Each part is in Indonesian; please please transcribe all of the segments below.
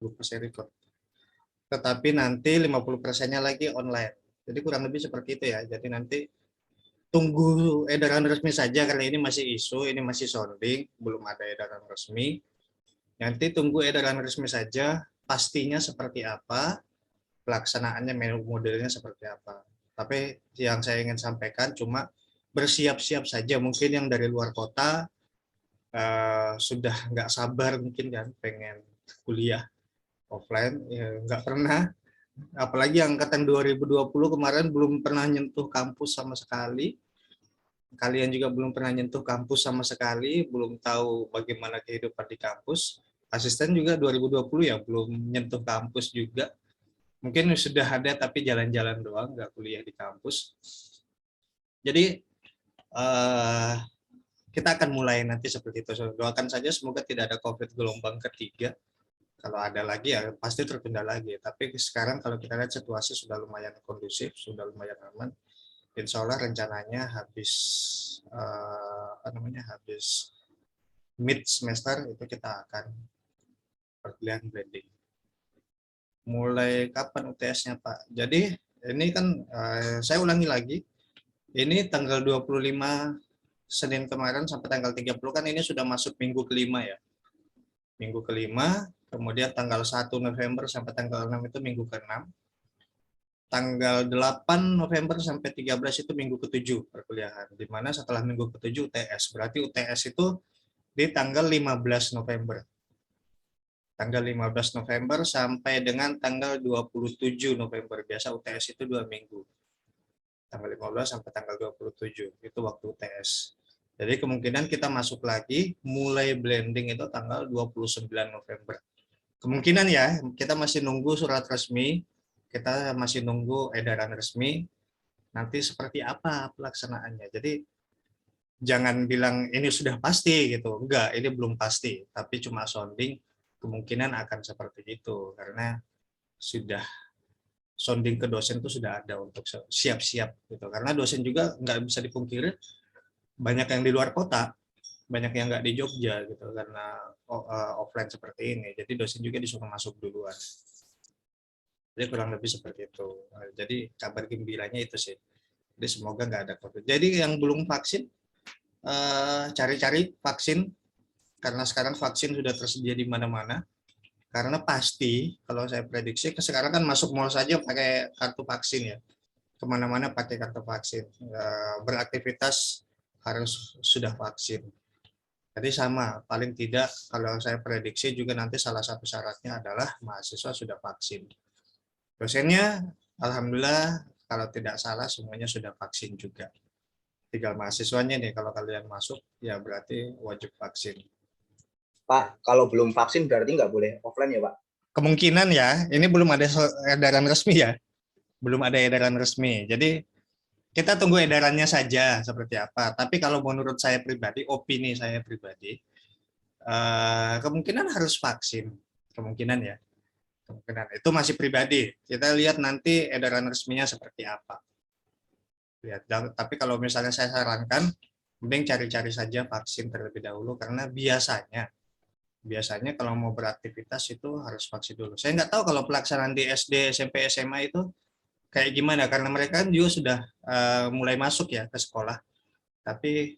record. Tetapi nanti 50%-nya lagi online. Jadi kurang lebih seperti itu ya. Jadi nanti tunggu edaran resmi saja karena ini masih isu, ini masih sounding, belum ada edaran resmi. Nanti tunggu edaran resmi saja, pastinya seperti apa, pelaksanaannya modelnya seperti apa. Tapi yang saya ingin sampaikan cuma bersiap-siap saja. Mungkin yang dari luar kota sudah nggak sabar mungkin kan pengen kuliah offline, ya nggak pernah. Apalagi angkatan 2020 kemarin belum pernah nyentuh kampus sama sekali. Kalian juga belum pernah nyentuh kampus sama sekali, belum tahu bagaimana kehidupan di kampus. Asisten juga 2020 ya belum nyentuh kampus juga. Mungkin sudah ada tapi jalan-jalan doang, nggak kuliah di kampus. Jadi kita akan mulai nanti seperti itu. Doakan saja semoga tidak ada COVID gelombang ketiga. Kalau ada lagi ya pasti tertunda lagi. Tapi sekarang kalau kita lihat situasi sudah lumayan kondusif, sudah lumayan aman. Insya Allah rencananya habis mid semester itu kita akan perkuliahan blending. Mulai kapan UTS-nya Pak? Jadi ini kan saya ulangi lagi, ini tanggal 25 Senin kemarin sampai tanggal 30 kan ini sudah masuk minggu kelima ya. Minggu kelima, kemudian tanggal 1 November sampai tanggal 6 itu minggu ke-6. Tanggal 8 November sampai 13 itu minggu ke-7 perkuliahan. Di mana setelah minggu ke-7 UTS. Berarti UTS itu di tanggal 15 November. Tanggal 15 November sampai dengan tanggal 27 November. Biasa UTS itu 2 minggu. Tanggal 15 sampai tanggal 27 itu waktu UTS. Jadi kemungkinan kita masuk lagi mulai blending itu tanggal 29 November. Kemungkinan ya, kita masih nunggu surat resmi, kita masih nunggu edaran resmi, nanti seperti apa pelaksanaannya. Jadi jangan bilang ini sudah pasti gitu, enggak, ini belum pasti, tapi cuma sounding, kemungkinan akan seperti itu, karena sudah sounding ke dosen itu sudah ada untuk siap-siap gitu, karena dosen juga nggak bisa dipungkiri, banyak yang di luar kota, banyak yang nggak di Jogja gitu, karena offline seperti ini, jadi dosen juga disuruh masuk duluan. Jadi kurang lebih seperti itu. Jadi kabar gembiranya itu sih. Jadi semoga nggak ada COVID. Jadi yang belum vaksin, cari-cari vaksin, karena sekarang vaksin sudah tersedia di mana-mana. Karena pasti, kalau saya prediksi, sekarang kan masuk mall saja pakai kartu vaksin ya. Kemana-mana pakai kartu vaksin. Beraktivitas harus sudah vaksin. Jadi sama, paling tidak kalau saya prediksi juga nanti salah satu syaratnya adalah mahasiswa sudah vaksin. Dosennya, alhamdulillah, kalau tidak salah semuanya sudah vaksin juga. Tinggal mahasiswanya nih, kalau kalian masuk, ya berarti wajib vaksin. Pak, kalau belum vaksin berarti nggak boleh offline ya Pak? Kemungkinan ya, ini belum ada edaran resmi ya. Belum ada edaran resmi. Jadi kita tunggu edarannya saja seperti apa. Tapi kalau menurut saya pribadi, opini saya pribadi, kemungkinan harus vaksin. Kemungkinan ya. Kemungkinan. Itu masih pribadi. Kita lihat nanti edaran resminya seperti apa. Lihat. Tapi kalau misalnya saya sarankan, mending cari-cari saja vaksin terlebih dahulu karena biasanya kalau mau beraktivitas itu harus vaksin dulu. Saya nggak tahu kalau pelaksanaan di SD, SMP, SMA itu kayak gimana karena mereka kan juga sudah mulai masuk ya ke sekolah. Tapi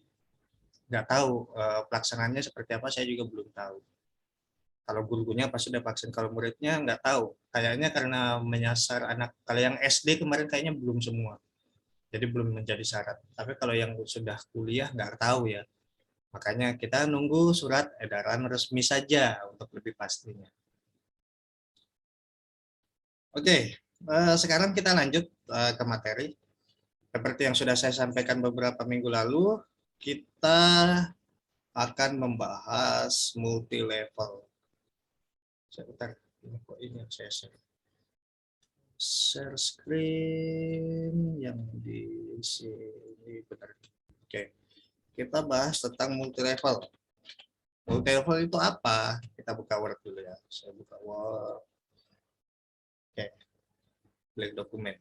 nggak tahu pelaksanaannya seperti apa, saya juga belum tahu. Kalau guru-gurunya pas sudah vaksin, kalau muridnya nggak tahu. Kayaknya karena menyasar anak, kalau yang SD kemarin kayaknya belum semua. Jadi belum menjadi syarat. Tapi kalau yang sudah kuliah nggak tahu ya. Makanya kita nunggu surat edaran resmi saja untuk lebih pastinya. Oke, sekarang kita lanjut ke materi. Seperti yang sudah saya sampaikan beberapa minggu lalu, kita akan membahas multi level. Sebentar, ini saya share screen yang di sini benar. Oke, kita bahas tentang multi level. Multi level itu apa? Kita buka Word dulu ya. Saya buka Word. Oke, blank dokumen.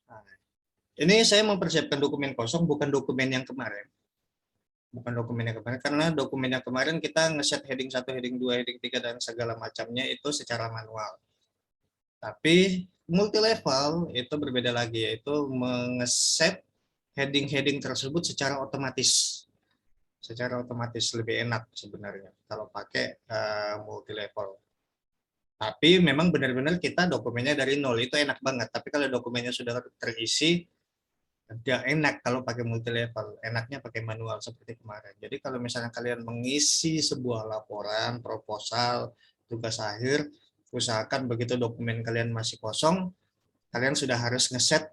Nah, ini saya mempersiapkan dokumen kosong, bukan dokumen yang kemarin. bukan dokumen yang kemarin, karena dokumen yang kemarin kita ngeset heading 1, heading 2, heading 3 dan segala macamnya itu secara manual. Tapi multi level itu berbeda lagi, yaitu mengeset heading-heading tersebut secara otomatis. Secara otomatis lebih enak sebenarnya kalau pakai multi level. Tapi memang benar-benar kita dokumennya dari nol, itu enak banget. Tapi kalau dokumennya sudah terisi, nggak enak kalau pakai multi level. Enaknya pakai manual seperti kemarin. Jadi kalau misalnya kalian mengisi sebuah laporan, proposal, tugas akhir, usahakan begitu dokumen kalian masih kosong, kalian sudah harus ngeset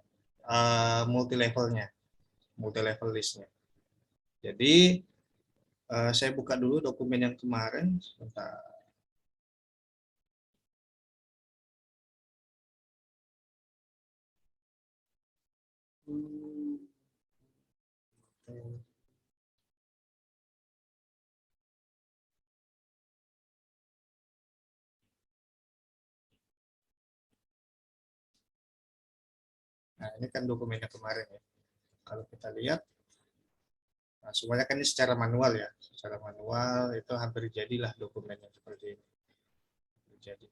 multi levelnya, multi level listnya. Jadi saya buka dulu dokumen yang kemarin. Sebentar. Nah, ini kan dokumennya kemarin ya. Kalau kita lihat, nah, semuanya kan ini secara manual ya. Secara manual itu hampir jadilah dokumennya seperti ini. Jadi,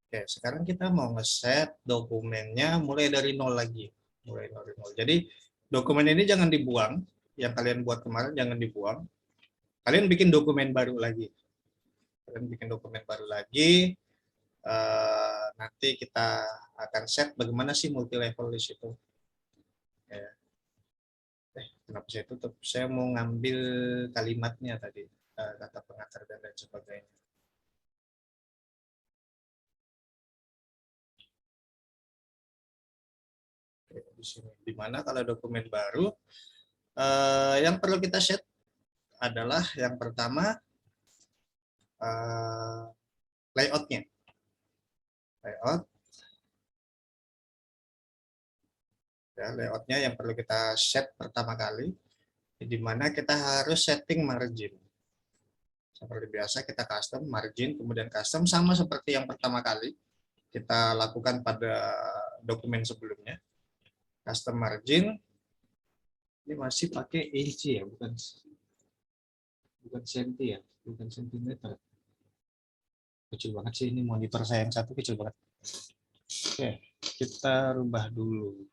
oke, sekarang kita mau ngeset dokumennya mulai dari nol lagi. Mulai dari nol. Jadi, dokumen ini jangan dibuang. Yang kalian buat kemarin jangan dibuang. Kalian bikin dokumen baru lagi. Kalian bikin dokumen baru lagi. Nanti kita akan set bagaimana sih multi level list itu. Ya. Kenapa saya tutup? Saya mau ngambil kalimatnya tadi, kata pengantar dan lain sebagainya. Oke, di sini. Di mana kalau dokumen baru, yang perlu kita set adalah yang pertama layoutnya. Layout, ya, layoutnya yang perlu kita set pertama kali, di mana kita harus setting margin. Seperti biasa kita custom margin, kemudian custom sama seperti yang pertama kali kita lakukan pada dokumen sebelumnya. Custom margin, ini masih pakai inci ya, bukan senti ya, bukan sentimeter. Kecil banget sih ini monitor saya yang satu, kecil banget. Oke, kita rubah dulu.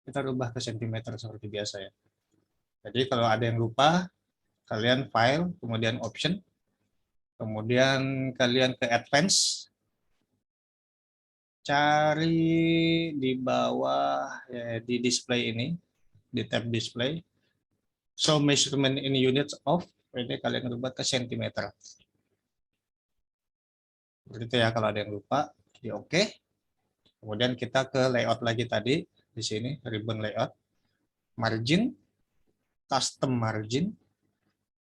Kita rubah ke sentimeter seperti biasa ya. Jadi kalau ada yang lupa, kalian file, kemudian option, kemudian kalian ke advance, cari di bawah ya, di display ini, di tab display, show measurement in units of, ini kalian rubah ke sentimeter. Seperti itu ya, kalau ada yang lupa, di oke. Kemudian kita ke layout lagi tadi, di sini, ribbon layout, margin, custom margin,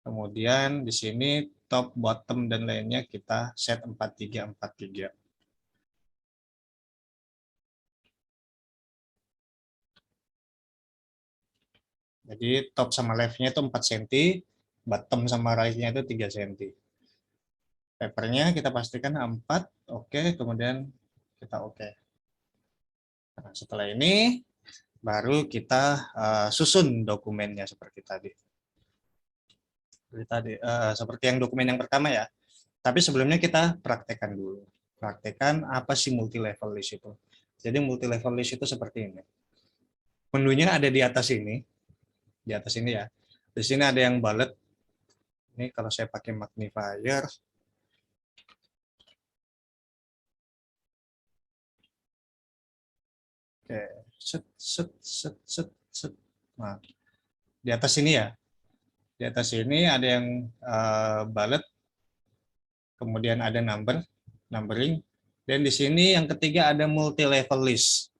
kemudian di sini top, bottom, dan lainnya kita set 4343. Jadi top sama left-nya itu 4 cm, bottom sama right-nya itu 3 cm. Papernya kita pastikan 4, oke, kemudian kita oke. Nah, setelah ini baru kita susun dokumennya seperti tadi. Seperti yang dokumen yang pertama ya. Tapi sebelumnya kita praktekkan dulu. Praktekkan apa sih multi level list itu. Jadi multi level list itu seperti ini. Menunya ada di atas ini. Di atas ini ya. Di sini ada yang bullet. Ini kalau saya pakai magnifier. Oke, set set set set set. Nah, di atas ini ya. Di atas ini ada yang bullet, kemudian ada numbering, dan di sini yang ketiga ada multi level list.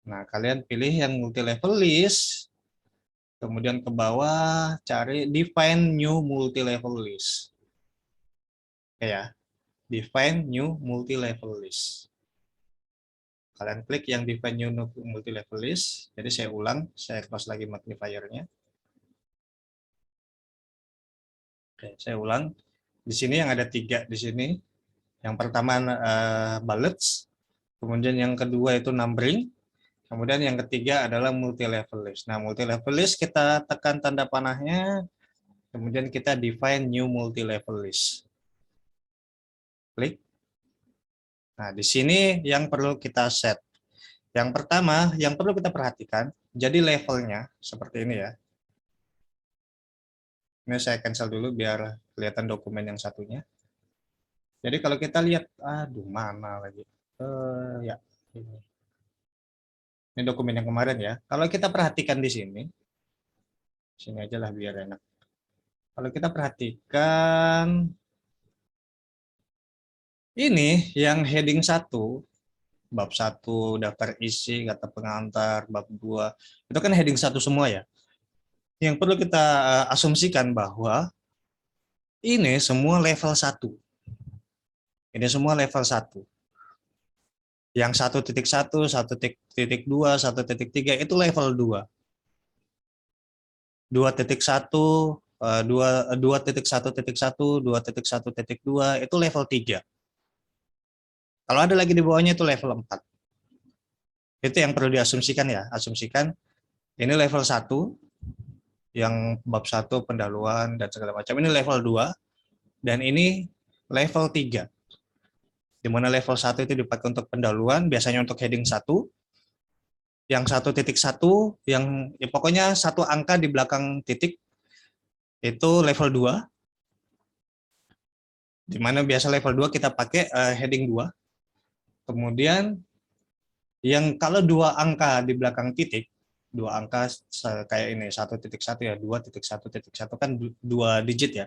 Nah, kalian pilih yang multi level list, kemudian ke bawah cari define new multi level list. Oke ya, define new multi level list. Kalian klik yang define new multi level list. Jadi saya ulang, saya close lagi magnifiernya. Oke, saya ulang. Di sini yang ada 3 di sini. Yang pertama bullets, kemudian yang kedua itu numbering, kemudian yang ketiga adalah multi level list. Nah, multi level list kita tekan tanda panahnya, kemudian kita define new multi level list. Klik. Nah, di sini yang perlu kita set. Yang pertama, yang perlu kita perhatikan, jadi levelnya seperti ini ya. Ini saya cancel dulu biar kelihatan dokumen yang satunya. Jadi kalau kita lihat, aduh mana lagi? Ya, ini dokumen yang kemarin ya. Kalau kita perhatikan di sini aja lah biar enak. Kalau kita perhatikan ini yang heading 1, bab 1 daftar isi, kata pengantar, bab 2, itu kan heading 1 semua ya. Yang perlu kita asumsikan bahwa ini semua level 1. Ini semua level 1. Yang 1.1, 1.2, 1.3 itu level 2. 2.1, 2.1.1, 2.1.2 itu level 3. Kalau ada lagi di bawahnya itu level 4. Itu yang perlu diasumsikan ya. Asumsikan ini level 1, yang bab 1 pendahuluan dan segala macam. Ini level 2, dan ini level 3. Di mana level 1 itu dipakai untuk pendahuluan, biasanya untuk heading 1. Yang 1.1, yang ya pokoknya satu angka di belakang titik, itu level 2. Di mana biasa level 2 kita pakai heading 2. Kemudian yang kalau 2 angka di belakang titik, 2 angka kayak ini 1.1 ya, 2.1.1 kan 2 digit ya.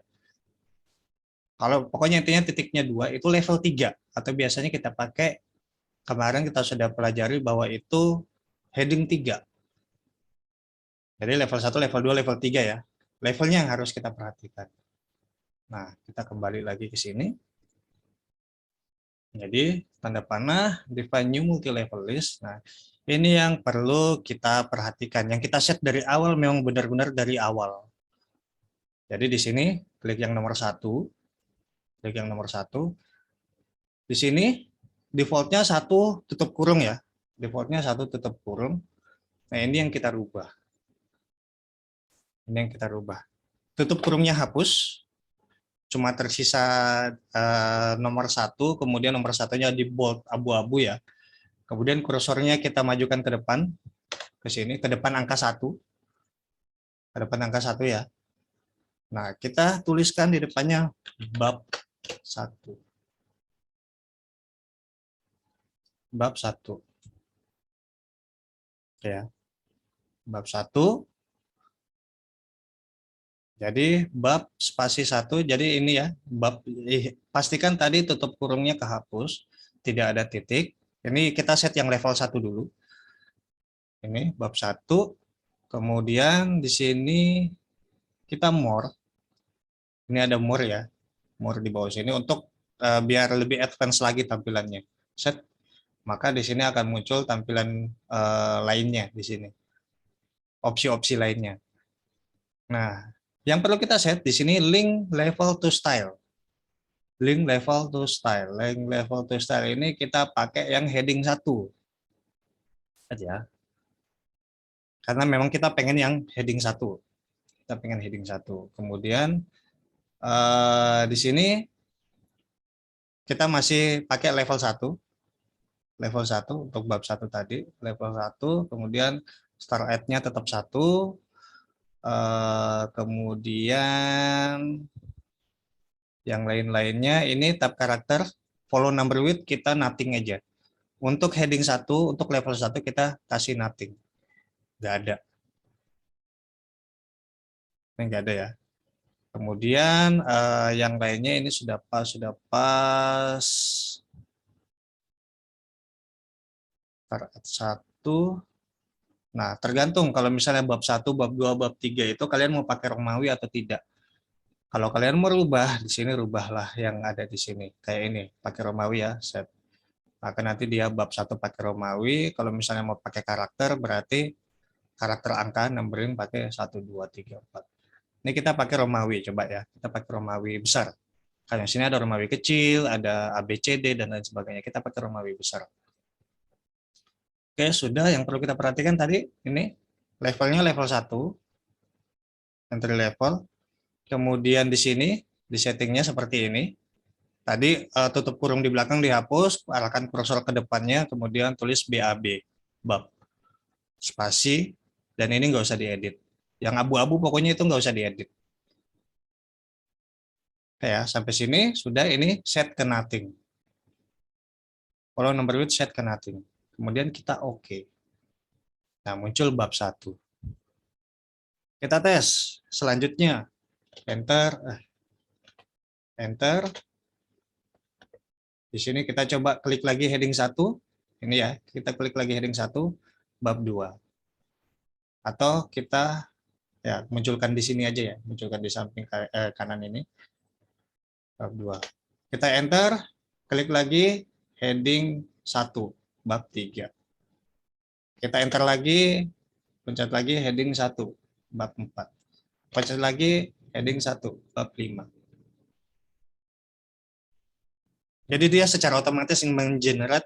Kalau pokoknya intinya titiknya 2 itu level 3, atau biasanya kita pakai, kemarin kita sudah pelajari bahwa itu heading 3. Jadi level 1, level 2, level 3 ya. Levelnya yang harus kita perhatikan. Nah, kita kembali lagi ke sini. Jadi tanda panah define new multi level list. Nah, ini yang perlu kita perhatikan. Yang kita set dari awal memang benar-benar dari awal. Jadi di sini klik yang nomor 1, klik yang nomor 1. Di sini defaultnya 1 tutup kurung ya. Defaultnya 1 tutup kurung. Nah, ini yang kita rubah. Ini yang kita rubah. Tutup kurungnya hapus. Cuma tersisa nomor 1, kemudian nomor satunya di bold abu-abu ya. Kemudian kursornya kita majukan ke depan, ke sini, ke depan angka 1. Ke depan angka 1 ya. Nah, kita tuliskan di depannya bab 1. Bab 1. Ya. Bab 1. Jadi bab spasi 1, jadi ini ya, bab pastikan tadi tutup kurungnya kehapus, tidak ada titik. Ini kita set yang level 1 dulu. Ini bab 1. Kemudian di sini kita more. Ini ada more ya. More di bawah sini untuk biar lebih advance lagi tampilannya. Set. Maka di sini akan muncul tampilan lainnya di sini. Opsi-opsi lainnya. Nah, yang perlu kita set di sini link level to style. Link level to style. Link level to style ini kita pakai yang heading 1. Aja. Karena memang kita pengen yang heading 1. Kita pengen heading 1. Kemudian di sini kita masih pakai level 1. Level 1 untuk bab 1 tadi, level 1, kemudian start at-nya tetap 1, kemudian yang lain-lainnya ini tab karakter, follow number with kita nothing aja. Untuk heading 1, untuk level 1 kita kasih nothing. Nggak ada. Ini nggak ada ya. Kemudian yang lainnya ini sudah pas, sudah pas. Start at 1. Nah, tergantung kalau misalnya bab 1, bab 2, bab 3 itu kalian mau pakai Romawi atau tidak. Kalau kalian mau rubah, di sini rubahlah yang ada di sini. Kayak ini, pakai Romawi ya, set. Maka nanti dia bab 1 pakai Romawi, kalau misalnya mau pakai karakter, berarti karakter angka, numbering pakai 1, 2, 3, 4. Ini kita pakai Romawi, coba ya. Kita pakai Romawi besar. Karena sini ada Romawi kecil, ada ABCD dan lain sebagainya. Kita pakai Romawi besar. Oke, sudah. Yang perlu kita perhatikan tadi ini levelnya level 1, entry level. Kemudian di sini di settingnya seperti ini. Tadi tutup kurung di belakang dihapus, arahkan kursor ke depannya, kemudian tulis BAB, bab, spasi, dan ini nggak usah diedit. Yang abu-abu pokoknya itu nggak usah diedit. Oke ya, sampai sini sudah ini set ke nothing. Follow number with set ke nothing. Kemudian kita oke. Nah, muncul bab 1. Kita tes. Selanjutnya, enter, enter. Di sini kita coba klik lagi heading 1. Ini ya, kita klik lagi heading 1, bab 2. Atau kita ya munculkan di sini aja ya, munculkan di samping kanan ini, bab 2. Kita enter, klik lagi heading 1, bab 3. Kita enter lagi, pencet lagi heading 1, bab 4. Pencet lagi heading 1, bab 5. Jadi dia secara otomatis menggenerate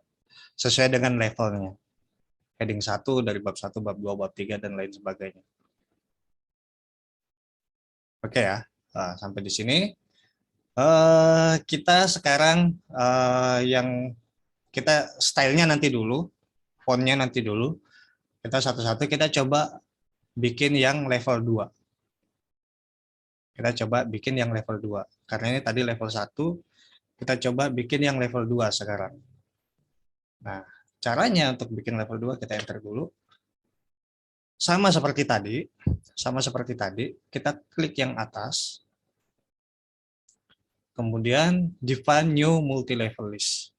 sesuai dengan levelnya. Heading 1 dari bab 1, bab 2, bab 3, dan lain sebagainya. Oke ya, sampai di sini. Kita sekarang yang kita stylenya nanti dulu, fontnya nanti dulu. Kita satu-satu kita coba bikin yang level 2. Kita coba bikin yang level 2. Karena ini tadi level 1, kita coba bikin yang level 2 sekarang. Nah, caranya untuk bikin level 2 kita enter dulu. Sama seperti tadi, kita klik yang atas. Kemudian define new multi-level list.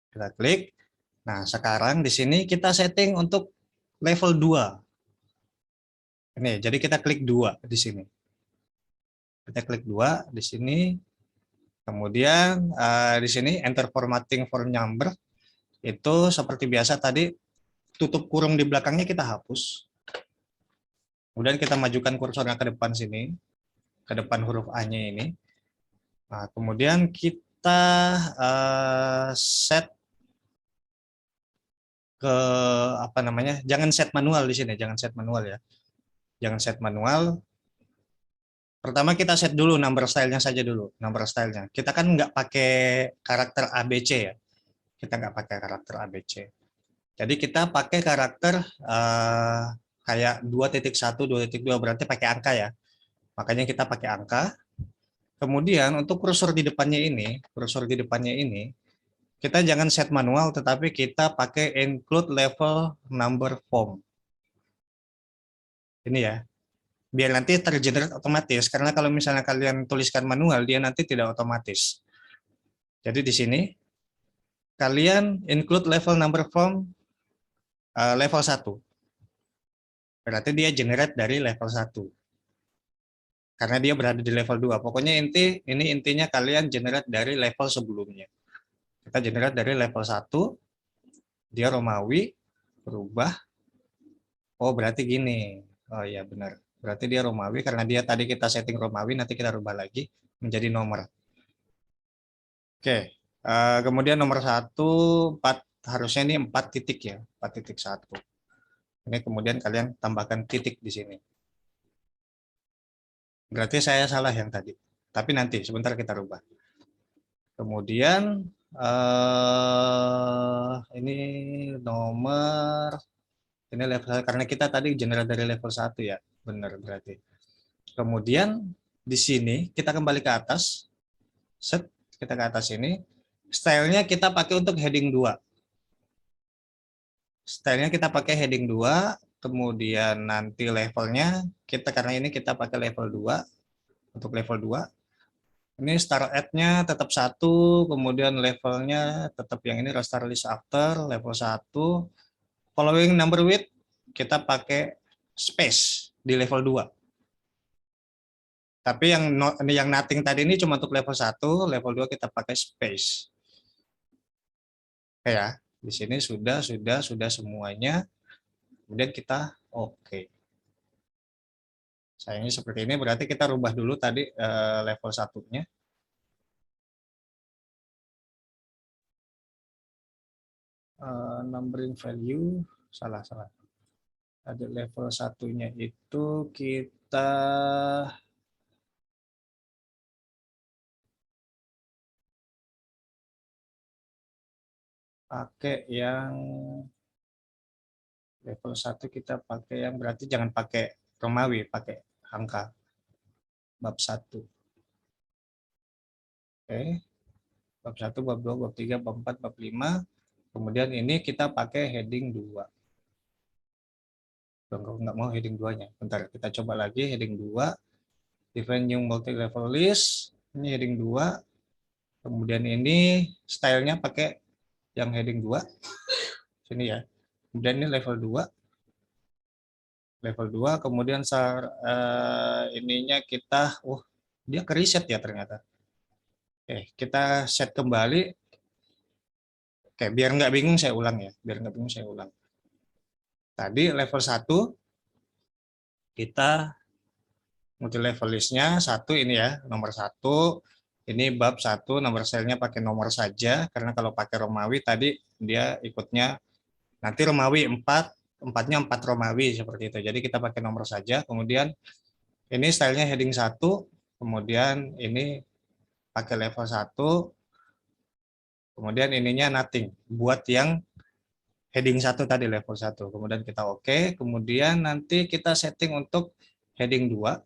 Kita klik. Nah, sekarang di sini kita setting untuk level 2. Ini, jadi kita klik 2 di sini. Kita klik 2 di sini. Kemudian di sini enter formatting form number. Itu seperti biasa tadi tutup kurung di belakangnya kita hapus. Kemudian kita majukan kursornya ke depan sini, ke depan huruf A-nya ini. Nah, kemudian kita set ke apa namanya? Jangan set manual di sini, jangan set manual ya. Jangan set manual. Pertama kita set dulu number style-nya saja dulu, number style-nya. Kita kan nggak pakai karakter ABC ya. Kita nggak pakai karakter ABC. Jadi kita pakai karakter kayak 2.1, 2.2 berarti pakai angka ya. Makanya kita pakai angka. Kemudian untuk kursor di depannya ini, kita jangan set manual, tetapi kita pakai include level number form. Ini ya, biar nanti tergenerate otomatis. Karena kalau misalnya kalian tuliskan manual, dia nanti tidak otomatis. Jadi di sini, kalian include level number form level 1. Berarti dia generate dari level 1. Karena dia berada di level 2. Pokoknya ini intinya kalian generate dari level sebelumnya. Kita generate dari level 1, dia Romawi, berubah. Oh, berarti gini. Oh iya benar. Berarti dia Romawi, karena dia tadi kita setting Romawi, nanti kita rubah lagi menjadi nomor. Oke, kemudian nomor 1, 4, harusnya ini 4 titik ya, 4.1. Ini kemudian kalian tambahkan titik di sini. Berarti saya salah yang tadi. Tapi nanti, sebentar kita rubah. Kemudian ini nomor, ini level, karena kita tadi generate dari level 1 ya, benar berarti. Kemudian di sini kita kembali ke atas, set, kita ke atas ini, stylenya kita pakai untuk heading 2. Stylenya kita pakai heading 2, kemudian nanti levelnya, kita karena ini kita pakai level 2, untuk level 2, ini start at-nya tetap 1, kemudian levelnya tetap yang ini restart list after, level 1, following number with, kita pakai space di level 2. Tapi yang nothing tadi ini cuma untuk level 1, level 2 kita pakai space. Oke ya, di sini sudah semuanya. Kemudian kita oke. Sayangnya seperti ini, berarti kita rubah dulu tadi level satunya. Numbering value, salah. Ada level satunya itu kita pakai yang level 1, kita pakai yang berarti jangan pakai Romawi, pakai angka bab 1. Oke. Bab 1, bab 2, bab 3, bab 4, bab 5. Kemudian ini kita pakai heading 2. Nggak mau heading 2-nya. Bentar, kita coba lagi heading 2. Define new multi-level list. Ini heading 2. Kemudian ini stylenya pakai yang heading 2. Sini ya. Kemudian ini level 2. Level 2. Kemudian ininya kita, dia ke reset ya ternyata. Oke, kita set kembali. Oke, biar nggak bingung saya ulang ya. Tadi level 1, kita multi level list-nya 1 ini ya, nomor 1. Ini bab 1, nomor selnya pakai nomor saja, karena kalau pakai Romawi tadi dia ikutnya nanti Romawi 4, 4-nya 4 Romawi seperti itu. Jadi kita pakai nomor saja. Kemudian ini stylenya heading 1, kemudian ini pakai level 1, kemudian ininya nothing. Buat yang heading 1 tadi level 1. Kemudian kita oke, kemudian nanti kita setting untuk heading 2.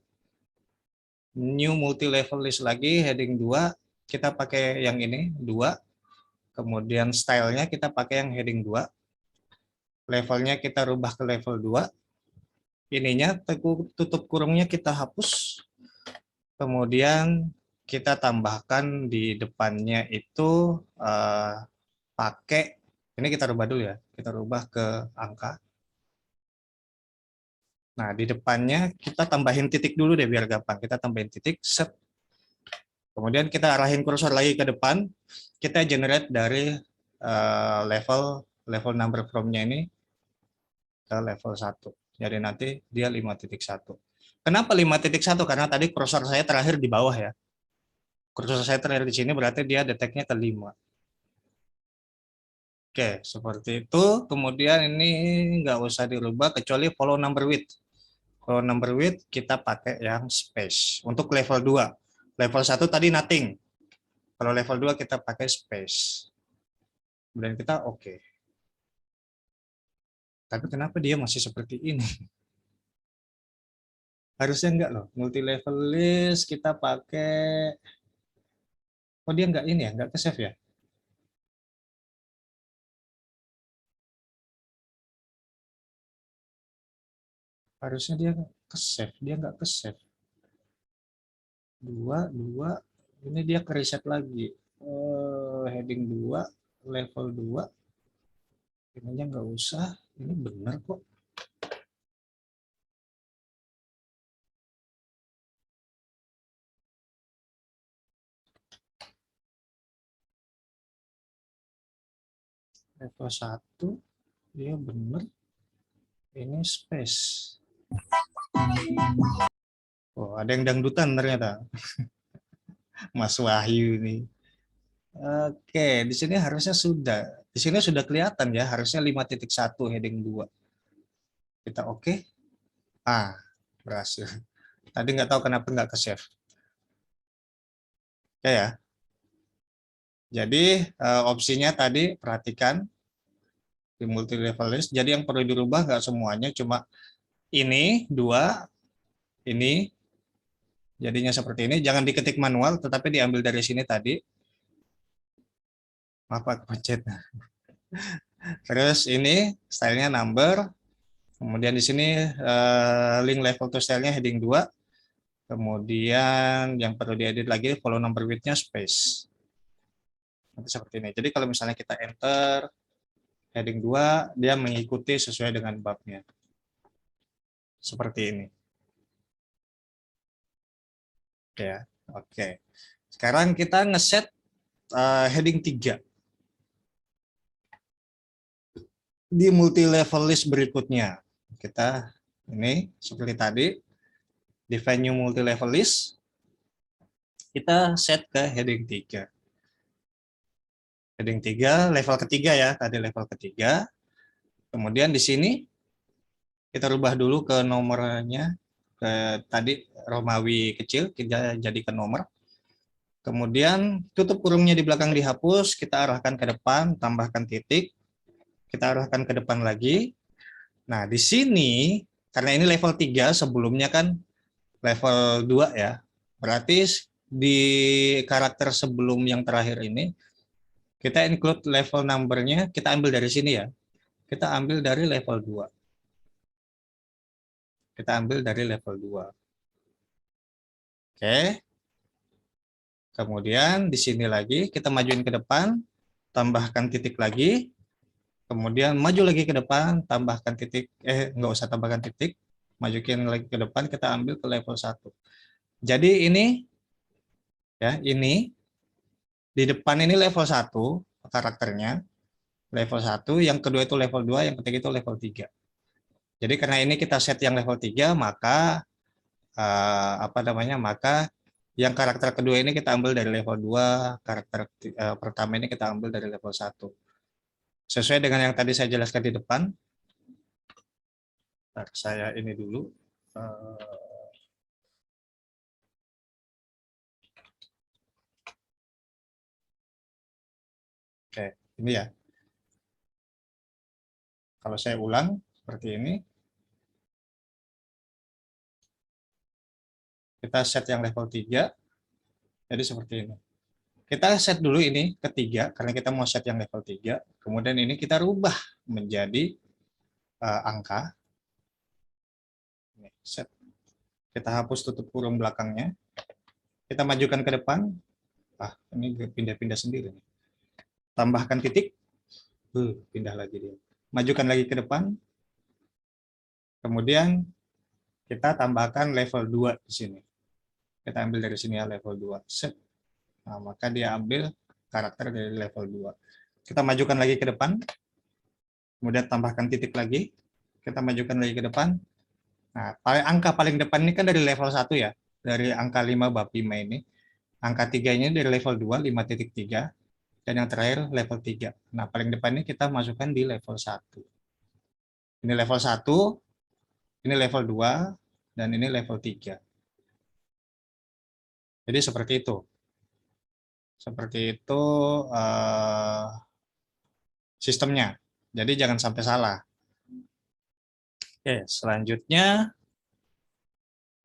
New multi level list lagi heading 2, kita pakai yang ini 2. Kemudian stylenya kita pakai yang heading 2. Levelnya kita rubah ke level 2. Ininya tutup kurungnya kita hapus. Kemudian kita tambahkan di depannya itu pakai, ini kita rubah dulu ya, kita rubah ke angka. Nah, di depannya kita tambahin titik dulu deh biar gampang. Kita tambahin titik, set. Kemudian kita arahin kursor lagi ke depan, kita generate dari level number from-nya ini ke level 1. Jadi nanti dia 5.1. Kenapa 5.1? Karena tadi kursor saya terakhir di bawah ya. Kursor saya terakhir di sini berarti dia deteknya ke 5. Oke, seperti itu. Kemudian ini nggak usah dirubah kecuali follow number width. Follow number width kita pakai yang space. Untuk level 2. Level 1 tadi nothing. Kalau level 2 kita pakai space. Kemudian kita oke. Tapi kenapa dia masih seperti ini? Harusnya enggak loh. Multi level list kita pakai. Oh dia enggak ini ya, enggak ke save ya? Harusnya dia ke save, dia enggak ke save. 2, ini dia ke reset lagi. Heading 2, level 2. Ininya enggak usah, ini benar kok. Level 1, dia benar. Ini space. Oh, ada yang dangdutan ternyata. Mas Wahyu ini. Oke, di sini harusnya sudah. Di sini sudah kelihatan ya, harusnya 5.1 heading 2. Kita oke. Berhasil. Tadi nggak tahu kenapa nggak ke save. Oke ya. Jadi opsinya tadi perhatikan di multi level list. Jadi yang perlu dirubah nggak semuanya, cuma ini 2, ini jadinya seperti ini. Jangan diketik manual, tetapi diambil dari sini tadi. Maaf Pak, pencet. Terus ini stylenya number. Kemudian di sini link level to style-nya heading 2. Kemudian yang perlu diedit lagi follow number width-nya space. Nanti seperti ini. Jadi kalau misalnya kita enter heading 2, dia mengikuti sesuai dengan babnya. Seperti ini. Oke ya. Oke. Sekarang kita ngeset heading 3. Di multi level list berikutnya. Kita ini seperti tadi Di venue multi level list, kita set ke heading 3. Heading 3 level ketiga ya, tadi level ketiga. Kemudian di sini kita rubah dulu ke nomornya, ke tadi Romawi kecil, kita jadikan nomor. Kemudian tutup kurungnya di belakang dihapus, kita arahkan ke depan, tambahkan titik, kita arahkan ke depan lagi. Nah, di sini, karena ini level 3, sebelumnya kan level 2 ya, berarti di karakter sebelum yang terakhir ini, kita include level number-nya, kita ambil dari sini ya. Kita ambil dari level 2. Kita ambil dari level 2. Oke. Kemudian di sini lagi, kita majuin ke depan, tambahkan titik lagi, kemudian maju lagi ke depan, tambahkan titik, nggak usah tambahkan titik, majuin lagi ke depan, kita ambil ke level 1. Jadi ini, ya ini, di depan ini level 1, karakternya, level 1, yang kedua itu level 2, yang ketiga itu level 3. Jadi karena ini kita set yang level 3, maka maka yang karakter kedua ini kita ambil dari level 2, karakter pertama ini kita ambil dari level 1. Sesuai dengan yang tadi saya jelaskan di depan. Saya ini dulu. Oke, ini ya. Kalau saya ulang seperti ini, kita set yang level 3, jadi seperti ini. Kita set dulu ini ketiga, karena kita mau set yang level 3, kemudian ini kita rubah menjadi angka. Set. Kita hapus tutup kurung belakangnya, kita majukan ke depan, ini pindah-pindah sendiri. Tambahkan titik, pindah lagi dia. Majukan lagi ke depan, kemudian kita tambahkan level 2 di sini. Kita ambil dari sini ya level 2. Set. Nah, maka dia ambil karakter dari level 2. Kita majukan lagi ke depan, kemudian tambahkan titik lagi, kita majukan lagi ke depan. Nah, angka paling depan ini kan dari level 1 ya, dari angka 5 bab 5 ini. Angka 3 ini dari level 2, 5.3, dan yang terakhir level 3. Nah, paling depan ini kita masukkan di level 1. Ini level 1, ini level 2, dan ini level 3. Jadi seperti itu. Seperti itu sistemnya. Jadi jangan sampai salah. Oke, selanjutnya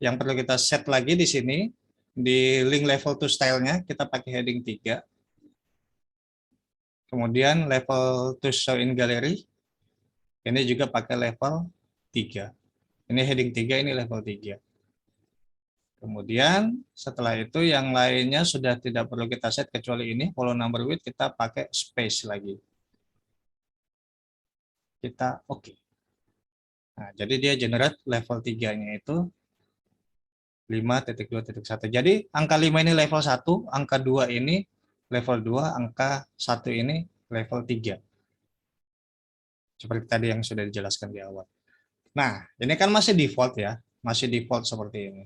yang perlu kita set lagi di sini, di link level to style-nya, kita pakai heading 3. Kemudian level to show in gallery, ini juga pakai level 3. Ini heading 3, ini level 3. Kemudian setelah itu yang lainnya sudah tidak perlu kita set kecuali ini, follow number width, kita pakai space lagi. Kita oke. Nah, jadi dia generate level 3-nya itu 5.2.1. Jadi angka 5 ini level 1, angka 2 ini level 2, angka 1 ini level 3. Seperti tadi yang sudah dijelaskan di awal. Nah, ini kan masih default ya, masih default seperti ini.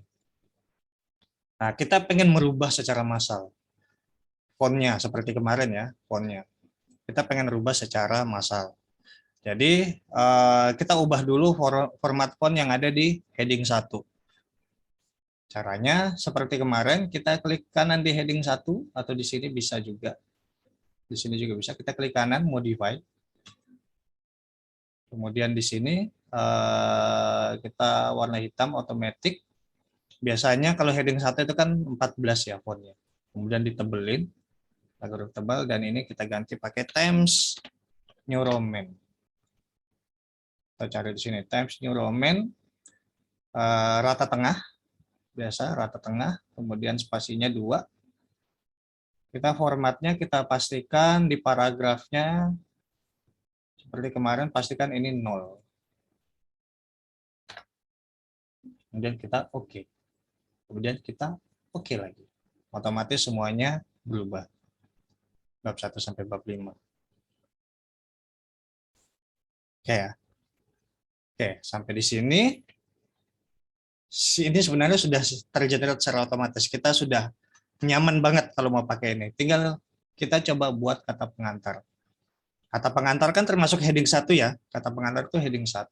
Nah, kita pengen merubah secara massal. Fontnya seperti kemarin ya, fontnya. Kita pengen rubah secara massal. Jadi, kita ubah dulu format font yang ada di heading 1. Caranya seperti kemarin, kita klik kanan di heading 1, atau di sini bisa juga. Di sini juga bisa, kita klik kanan, modify. Kemudian di sini kita warna hitam automatic. Biasanya kalau heading 1 itu kan 14 ya fontnya. Kemudian ditebelin, agar tebal, dan ini kita ganti pakai Times New Roman. Kita cari di sini Times New Roman, rata tengah, biasa rata tengah, kemudian spasinya 2. Kita formatnya kita pastikan di paragrafnya seperti kemarin, pastikan ini 0. Kemudian kita oke. Kemudian kita oke lagi. Otomatis semuanya berubah. Bab 1 sampai bab 5. Oke ya. Oke, sampai di sini Ini sebenarnya sudah tergenerate secara otomatis. Kita sudah nyaman banget kalau mau pakai ini. Tinggal kita coba buat kata pengantar. Kata pengantar kan termasuk heading 1 ya. Kata pengantar itu heading 1.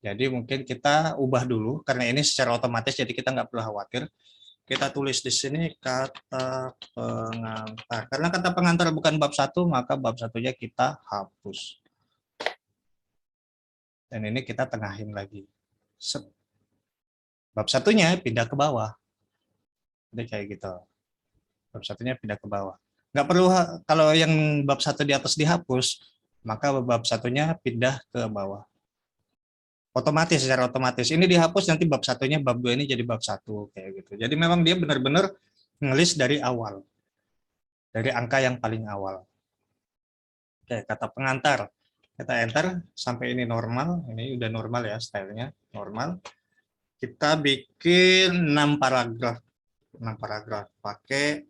Jadi mungkin kita ubah dulu, karena ini secara otomatis, jadi kita nggak perlu khawatir. Kita tulis di sini kata pengantar. Karena kata pengantar bukan bab 1, maka bab 1-nya kita hapus. Dan ini kita tengahin lagi. Bab 1-nya pindah ke bawah. Jadi kayak gitu. Bab 1-nya pindah ke bawah. Nggak perlu, kalau yang bab 1 di atas dihapus, maka bab 1-nya pindah ke bawah. Otomatis, secara otomatis. Ini dihapus, nanti bab 1-nya, bab 2 ini jadi bab 1 kayak gitu. Jadi memang dia benar-benar ngelis dari awal. Dari angka yang paling awal. Oke, kata pengantar. Kita enter sampai ini normal. Ini udah normal ya, stylenya normal. Kita bikin 6 paragraf. 6 paragraf pakai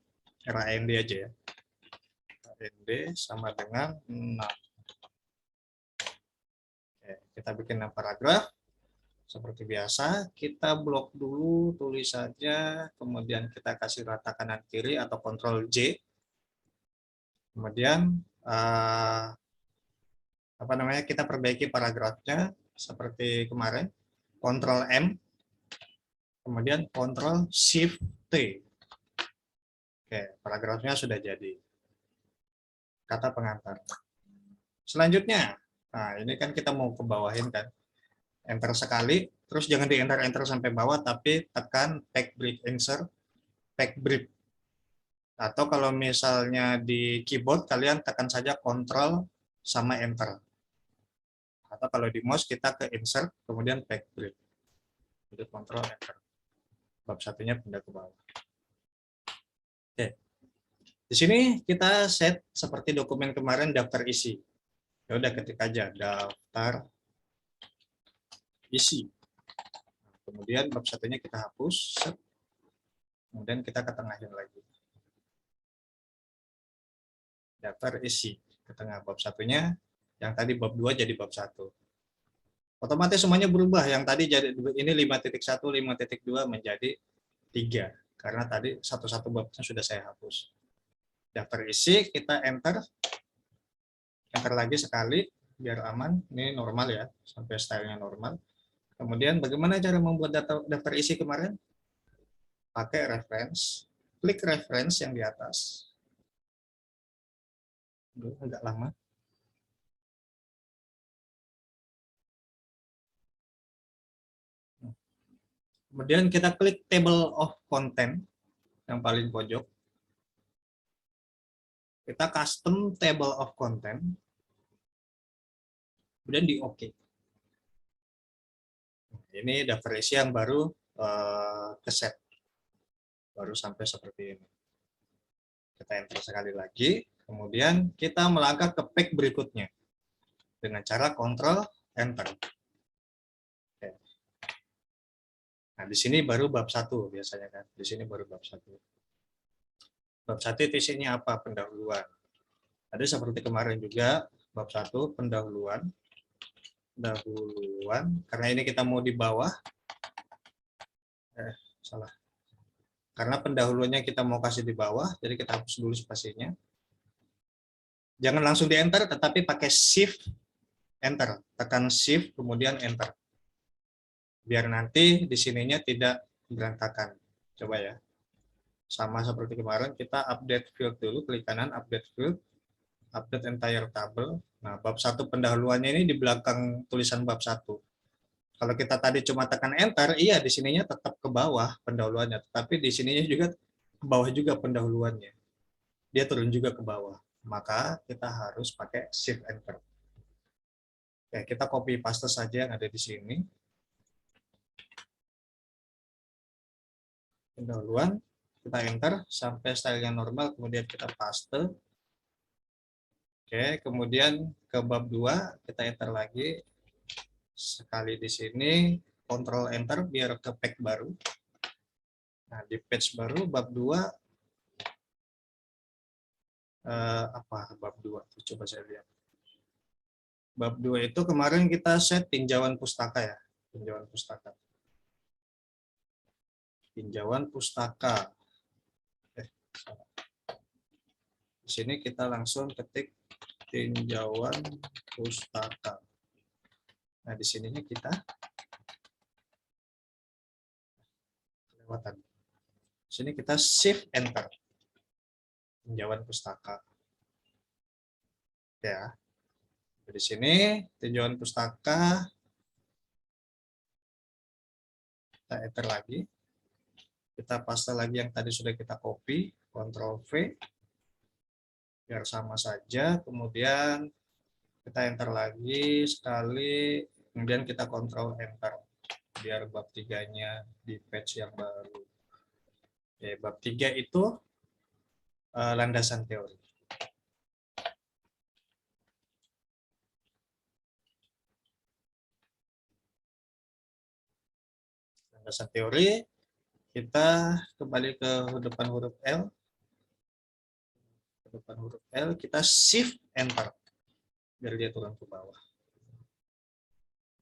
RAND aja ya. RAND sama dengan 6. Oke, kita bikin 6 paragraf. Seperti biasa, kita blok dulu, tulis saja, kemudian kita kasih rata kanan kiri atau Ctrl J. Kemudian kita perbaiki paragrafnya seperti kemarin, Ctrl M, kemudian Ctrl Shift T. Oke, paragrafnya sudah jadi. Kata pengantar. Selanjutnya, nah ini kan kita mau ke bawahin kan. Enter sekali, terus jangan di enter sampai bawah, tapi tekan Pack Break Insert, Pack Break. Atau kalau misalnya di keyboard, kalian tekan saja Ctrl sama Enter. Atau kalau di mouse, kita ke Insert, kemudian Pack Break. Jadi Ctrl Enter. Bab 1-nya pindah ke bawah. Oke. Di sini kita set seperti dokumen kemarin, daftar isi. Ya udah, ketik aja daftar isi. Kemudian bab 1-nya kita hapus. Set. Kemudian kita ketengahin lagi. Daftar isi. Ke tengah bab 1-nya, yang tadi bab 2 jadi bab 1. Otomatis semuanya berubah. Yang tadi jadi ini 5.1, 5.2 menjadi 3. Karena tadi satu-satu babnya sudah saya hapus. Daftar isi, kita enter. Enter lagi sekali, biar aman. Ini normal ya, sampai stylenya normal. Kemudian bagaimana cara membuat daftar isi kemarin? Pakai reference. Klik reference yang di atas. Agak lama. Kemudian kita klik table of content yang paling pojok. Kita custom table of content. Kemudian di OK. Ini daftar isi yang baru keset. Baru sampai seperti ini. Kita enter sekali lagi. Kemudian kita melangkah ke pack berikutnya. Dengan cara Ctrl Enter. Oke. Nah, di sini baru bab 1 biasanya kan. Di sini baru bab 1. Bab 1 itu isinya apa? Pendahuluan. Ada seperti kemarin juga, bab 1 pendahuluan. Karena ini kita mau di bawah. Salah. Karena pendahuluannya kita mau kasih di bawah, jadi kita hapus dulu spasinya. Jangan langsung di enter, tetapi pakai shift enter. Tekan shift kemudian enter. Biar nanti di sininya tidak berantakan. Coba ya. Sama seperti kemarin, kita update field dulu, klik kanan update field, update entire table. Nah, bab 1 pendahuluannya ini di belakang tulisan bab 1. Kalau kita tadi cuma tekan enter, iya di sininya tetap ke bawah pendahuluannya, tapi di sininya juga ke bawah juga pendahuluannya. Dia turun juga ke bawah. Maka kita harus pakai shift enter. Oke, kita copy paste saja yang ada di sini. Pendahuluan, kita enter sampai stylenya normal, kemudian kita paste. Oke, kemudian ke bab 2 kita enter lagi. Sekali di sini, Ctrl Enter biar ke pack baru. Nah, di page baru bab 2 apa bab 2? Coba saya lihat. Bab 2 itu kemarin kita set tinjauan pustaka ya, tinjauan pustaka. tinjauan pustaka. Di sini kita langsung ketik tinjauan pustaka. Nah, di sininya kita kelewatan. Di sini kita shift enter. Tinjauan pustaka. Ya. Di sini tinjauan pustaka. Kita enter lagi. Kita paste lagi yang tadi sudah kita copy, Ctrl V. Biar sama saja, kemudian kita enter lagi sekali, kemudian kita Ctrl Enter biar bab 3-nya di page yang baru. Oke, bab 3 itu landasan teori. Landasan teori, kita kembali ke depan huruf L. Ke depan huruf L, kita shift enter biar dia turun ke bawah.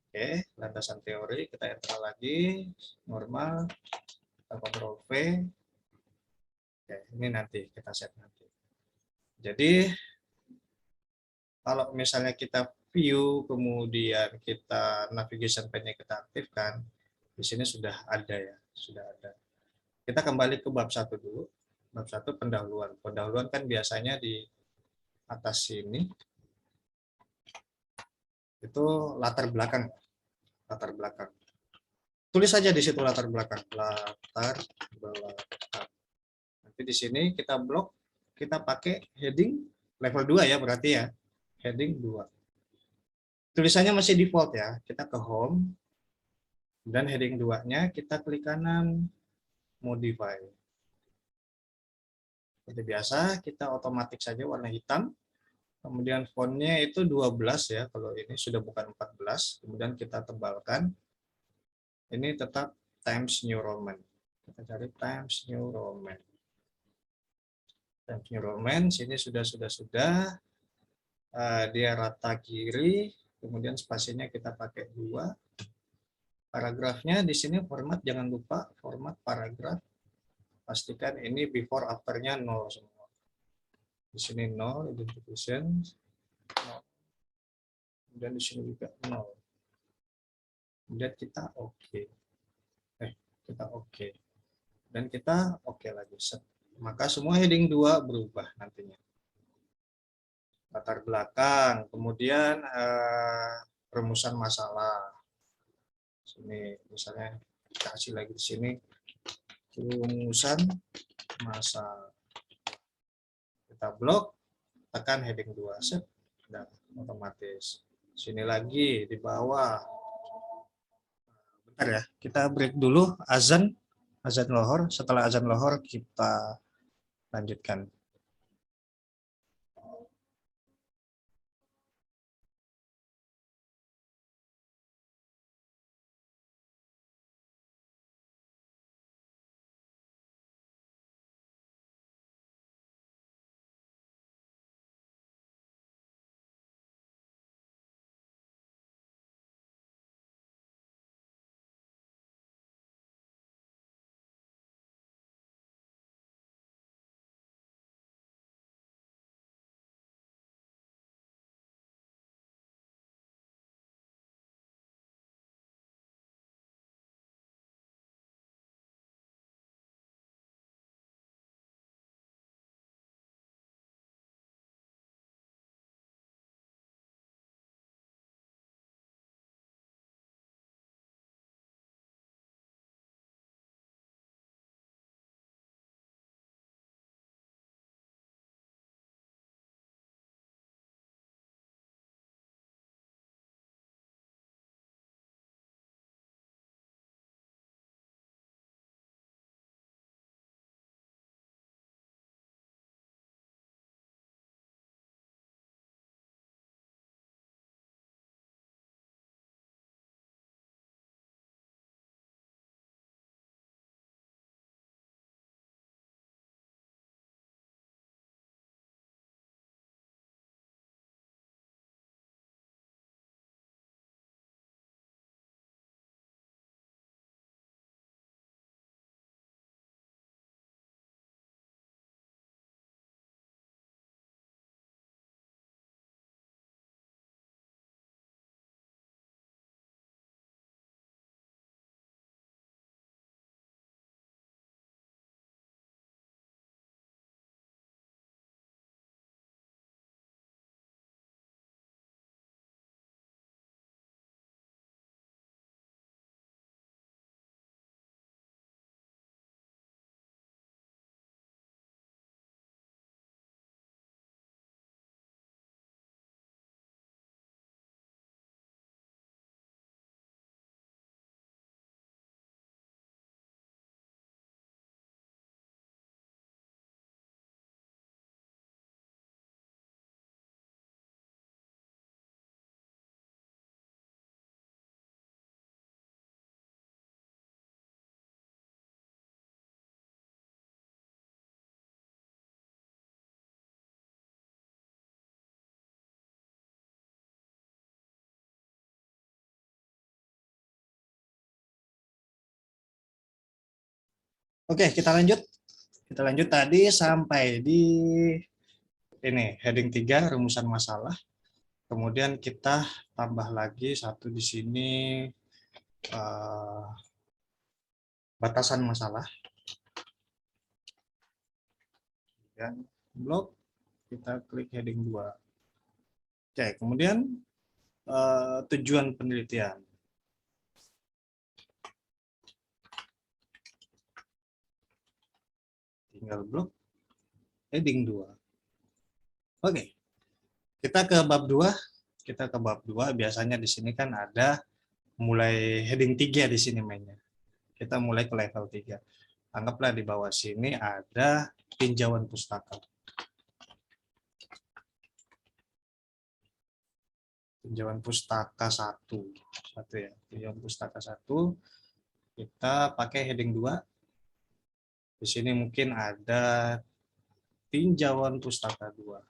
Oke, landasan teori, kita enter lagi, normal, kita Ctrl V. Oke, ini nanti kita set nanti. Jadi kalau misalnya kita view kemudian kita navigation pane-nya kita aktifkan, di sini sudah ada ya, sudah ada. Kita kembali ke bab 1 dulu. Bab 1 pendahuluan. Pendahuluan kan biasanya di atas sini itu latar belakang. Latar belakang. Tulis saja di situ latar belakang. Latar belakang. Nanti di sini kita blok, kita pakai heading level 2 ya berarti ya. Heading 2. Tulisannya masih default ya. Kita ke home dan heading 2-nya kita klik kanan modify. Seperti biasa, kita otomatis saja warna hitam. Kemudian fontnya itu 12 ya, kalau ini sudah bukan 14. Kemudian kita tebalkan. Ini tetap Times New Roman. Kita cari Times New Roman. Times New Roman, sini sudah. Dia rata kiri, kemudian spasinya kita pakai 2. Paragrafnya di sini format, jangan lupa format paragraf. Pastikan ini before after-nya 0 semua. Di sini 0, identification. 0. Kemudian di sini juga 0. Kemudian kita oke. Kita oke. Dan kita oke lagi. Maka semua heading 2 berubah nantinya. Latar belakang, kemudian perumusan masalah. Sini misalnya kasih lagi di sini perumusan masalah. Kita blok, tekan heading 2 set dan otomatis. Sini lagi di bawah. Bentar ya, kita break dulu azan lohor. Setelah azan lohor kita lanjutkan. Oke, kita lanjut. Kita lanjut tadi sampai di ini heading 3 rumusan masalah. Kemudian kita tambah lagi satu di sini batasan masalah. Dan blok kita klik heading 2. Oke, kemudian tujuan penelitian. Tinggal blok heading 2. Oke. Kita ke bab 2. Kita ke bab 2. Biasanya di sini kan ada mulai heading 3 di sini mainnya. Kita mulai ke level 3. Anggaplah di bawah sini ada tinjauan pustaka. Tinjauan pustaka 1. Satu ya. Tinjauan pustaka 1. Kita pakai heading 2. Di sini mungkin ada tinjauan pustaka 2.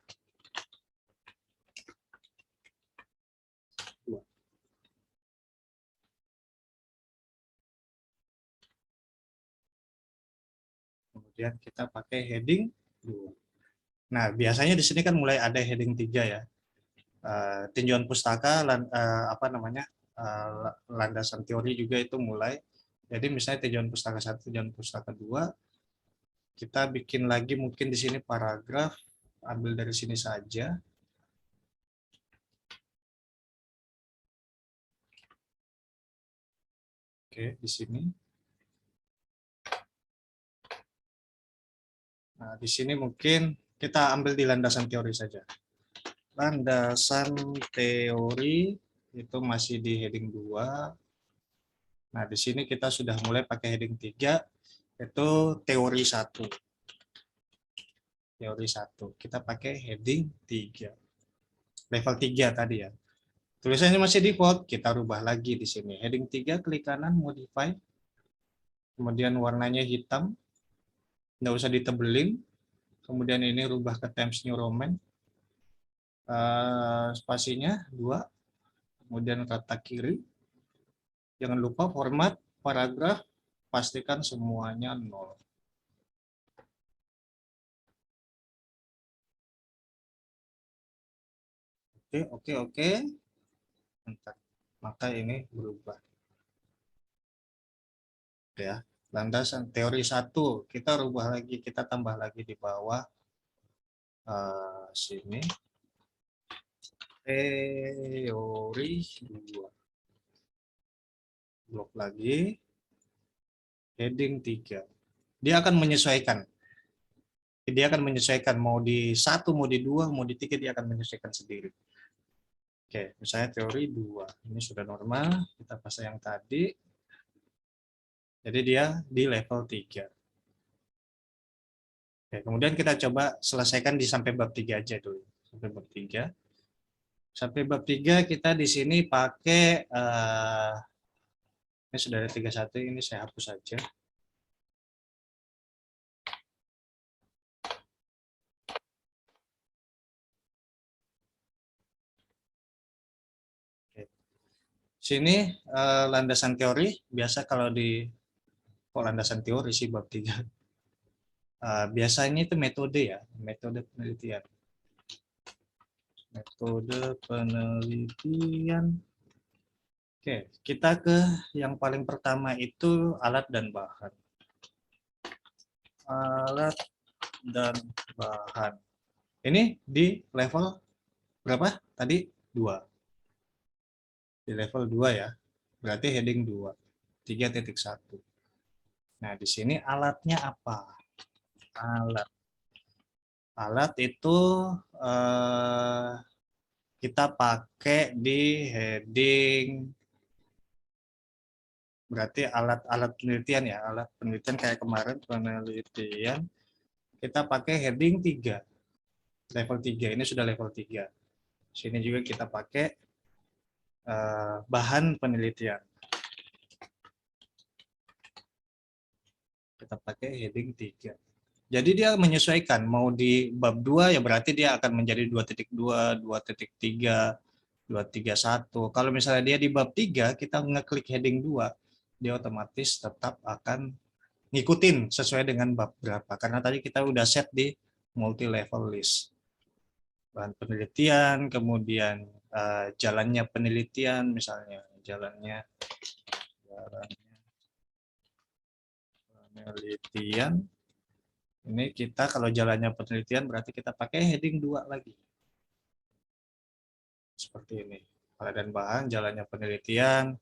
Kemudian kita pakai heading 2. Nah, biasanya di sini kan mulai ada heading 3 ya. Tinjauan pustaka, landasan teori juga itu mulai. Jadi misalnya tinjauan pustaka 1, tinjauan pustaka 2, kita bikin lagi mungkin di sini paragraf, ambil dari sini saja. Oke, di sini. Nah, di sini mungkin kita ambil di landasan teori saja. Landasan teori itu masih di heading 2. Nah, di sini kita sudah mulai pakai heading 3, itu teori 1. Teori 1. Kita pakai heading 3. Level 3 tadi ya. Tulisannya masih default, kita rubah lagi di sini. Heading 3, klik kanan, modify. Kemudian warnanya hitam. Nggak usah ditebelin. Kemudian ini rubah ke Times New Roman. Spasinya 2. Kemudian kata kiri. Jangan lupa format paragraf, pastikan semuanya 0. Oke. Bentar. Maka ini berubah. Ya, landasan teori 1 kita rubah lagi, kita tambah lagi di bawah sini. Teori 2. Blok lagi. Heading 3. Dia akan menyesuaikan. Dia akan menyesuaikan mau di 1, mau di 2, mau di 3, dia akan menyesuaikan sendiri. Oke, misalnya teori 2. Ini sudah normal, kita pasang yang tadi. Jadi dia di level 3. Oke, kemudian kita coba selesaikan di sampai bab 3 aja dulu. Sampai bab 3. Sampai bab 3 kita di sini pakai ini sudah ada 31, ini saya hapus saja. Sini landasan teori, biasa kalau di landasan teori sih bab 3. Biasanya itu metode ya, metode penelitian. Metode penelitian. Oke, kita ke yang paling pertama itu alat dan bahan. Alat dan bahan. Ini di level berapa? Tadi 2. Di level 2 ya. Berarti heading 2. 3.1. Nah, di sini alatnya apa? Alat. Alat itu kita pakai di heading, berarti alat-alat penelitian ya, alat penelitian kayak kemarin penelitian, kita pakai heading 3. Level 3, ini sudah level 3. Sini juga kita pakai bahan penelitian. Kita pakai heading 3. Jadi dia menyesuaikan, mau di bab 2 ya berarti dia akan menjadi 2.2, 2.3, 231. Kalau misalnya dia di bab 3, kita ngeklik heading 2, dia otomatis tetap akan ngikutin sesuai dengan bab berapa. Karena tadi kita udah set di multi level list. Bahan penelitian, kemudian jalannya penelitian, misalnya jalannya penelitian. Ini kita kalau jalannya penelitian berarti kita pakai heading 2 lagi. Seperti ini. Pada dan bahan, jalannya penelitian,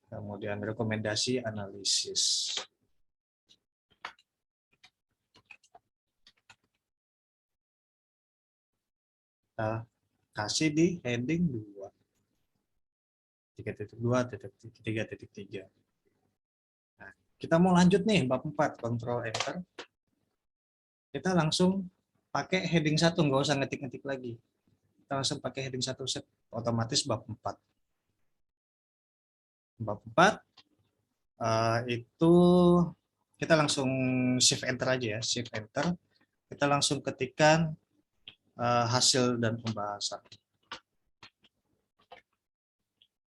kemudian rekomendasi analisis. Kita kasih di heading 2. 3.2.3.3. Nah, kita mau lanjut nih bab 4, Ctrl Enter. Kita langsung pakai heading 1, nggak usah ngetik-ngetik lagi. Kita langsung pakai heading 1 set, otomatis bab 4. Bab 4 itu kita langsung shift enter aja ya, shift enter. Kita langsung ketikkan hasil dan pembahasan.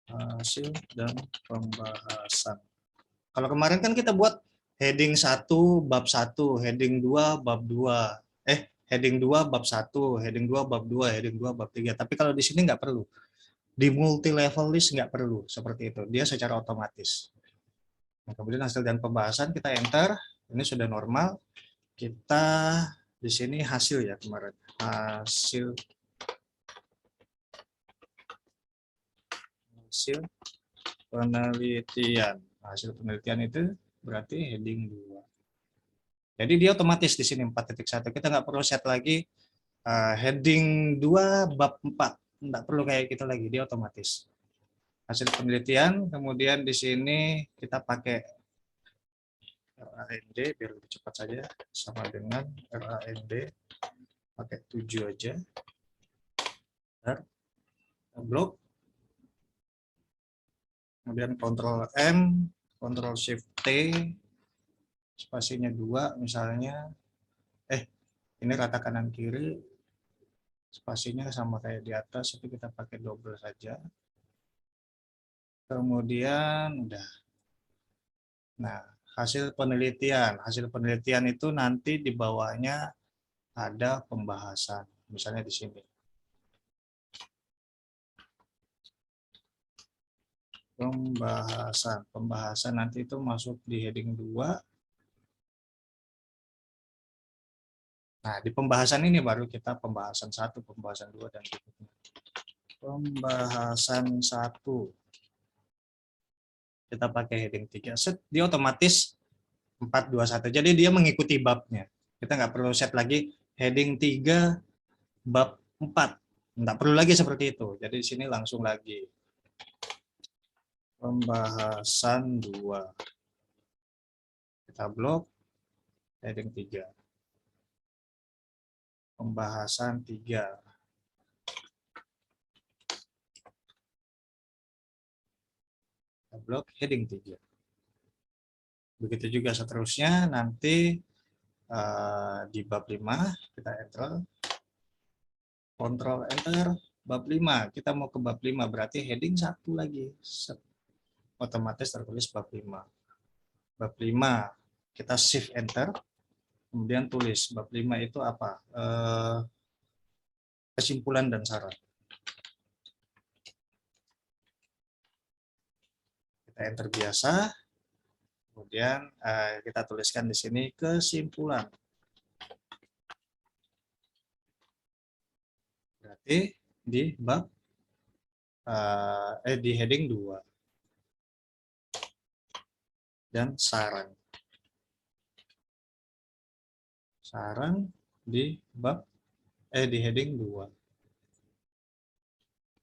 Hasil dan pembahasan. Kalau kemarin kan kita buat heading 1 bab 1, heading 2 bab 2. Heading 2 bab 1, heading 2 bab 2, heading 2 bab 3. Tapi kalau di sini nggak perlu. Di multi level list nggak perlu seperti itu. Dia secara otomatis. Nah, kemudian hasil dan pembahasan kita enter. Ini sudah normal. Kita di sini hasil ya kemarin. Hasil penelitian. Hasil penelitian itu berarti heading 2. Jadi dia otomatis di sini 4.1. Kita nggak perlu set lagi heading 2 bab 4. Nggak perlu kayak gitu lagi, dia otomatis. Hasil penelitian, kemudian di sini kita pakai RAND biar lebih cepat saja, sama dengan RAND pakai 7 aja. Blok. Kemudian Ctrl M, Ctrl Shift T, spasinya 2 misalnya. Ini rata kanan kiri, spasinya sama kayak di atas, tapi kita pakai double saja. Kemudian udah. Nah, hasil penelitian itu nanti di bawahnya ada pembahasan, misalnya di sini. Pembahasan nanti itu masuk di heading 2. Nah, di pembahasan ini baru kita pembahasan 1, pembahasan 2 dan berikutnya. Pembahasan 1. Kita pakai heading 3. Set, dia otomatis 421. Jadi dia mengikuti babnya. Kita nggak perlu set lagi heading 3 bab 4. Nggak perlu lagi seperti itu. Jadi di sini langsung lagi. Pembahasan 2. Kita blok heading 3. Pembahasan 3. Kita blok heading 3. Begitu juga seterusnya, nanti di bab 5 kita enter. Ctrl Enter, bab 5. Kita mau ke bab 5, berarti heading 1 lagi. Otomatis tertulis bab 5. Bab 5, kita shift enter. Kemudian tulis bab 5 itu apa? Kesimpulan dan saran. Kita enter biasa. Kemudian kita tuliskan di sini kesimpulan. Berarti di bab di heading 2. Dan saran. Saran di bab di heading 2.